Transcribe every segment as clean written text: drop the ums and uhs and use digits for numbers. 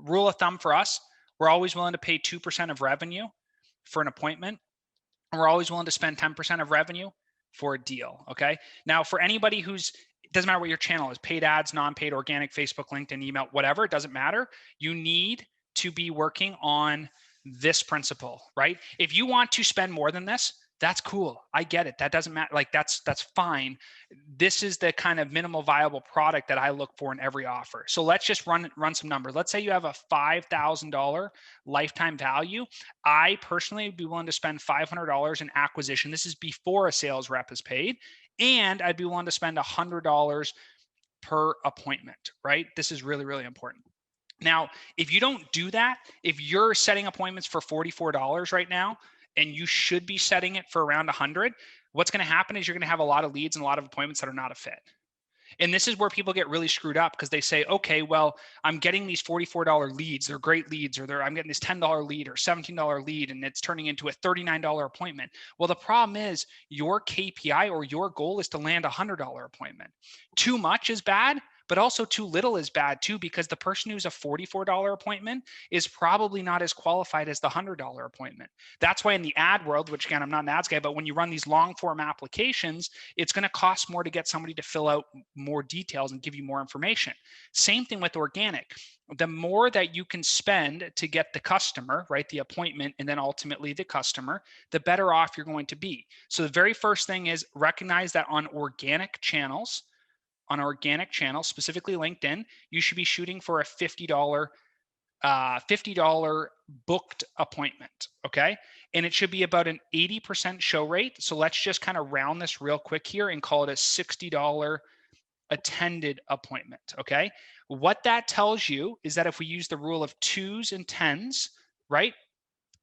rule of thumb for us, we're always willing to pay 2% of revenue for an appointment. And we're always willing to spend 10% of revenue for a deal. Okay. Now, for anybody who's, it doesn't matter what your channel is, paid ads, non-paid, organic, Facebook, LinkedIn, email, whatever, it doesn't matter. You need to be working on this principle, right? If you want to spend more than this, that's cool. I get it. That doesn't matter. Like that's fine. This is the kind of minimal viable product that I look for in every offer. So let's just run some numbers. Let's say you have a $5,000 lifetime value. I personally would be willing to spend $500 in acquisition. This is before a sales rep is paid. And I'd be willing to spend $100 per appointment, right? This is really, really important. Now, if you don't do that, if you're setting appointments for $44 right now, and you should be setting it for around 100, what's going to happen is you're going to have a lot of leads and a lot of appointments that are not a fit. And this is where people get really screwed up because they say, okay, well, I'm getting these $44 leads. They're great leads, or I'm getting this $10 lead or $17 lead, and it's turning into a $39 appointment. Well, the problem is your KPI or your goal is to land a $100 appointment. Too much is bad, but also too little is bad too, because the person who's a $44 appointment is probably not as qualified as the $100 appointment. That's why in the ad world, which again, I'm not an ads guy, but when you run these long form applications, it's going to cost more to get somebody to fill out more details and give you more information. Same thing with organic. The more that you can spend to get the customer, right, the appointment, and then ultimately the customer, the better off you're going to be. So the very first thing is recognize that on organic channels, specifically LinkedIn, you should be shooting for a $50 booked appointment, okay? And it should be about an 80% show rate. So let's just kind of round this real quick here and call it a $60 attended appointment, okay? What that tells you is that if we use the rule of 2s and 10s, right?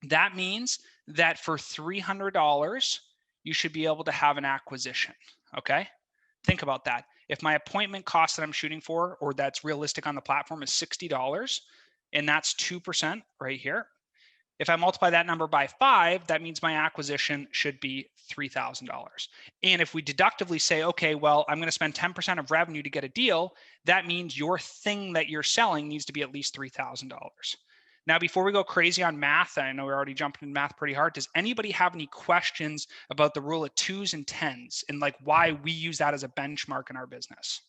That means that for $300, you should be able to have an acquisition, okay? Think about that. If my appointment cost that I'm shooting for, or that's realistic on the platform, is $60, and that's 2% right here. If I multiply that number by 5, that means my acquisition should be $3,000. And if we deductively say, okay, well, I'm going to spend 10% of revenue to get a deal, that means your thing that you're selling needs to be at least $3,000. Now, before we go crazy on math, I know we're already jumping into math pretty hard. Does anybody have any questions about the rule of 2s and 10s and like why we use that as a benchmark in our business?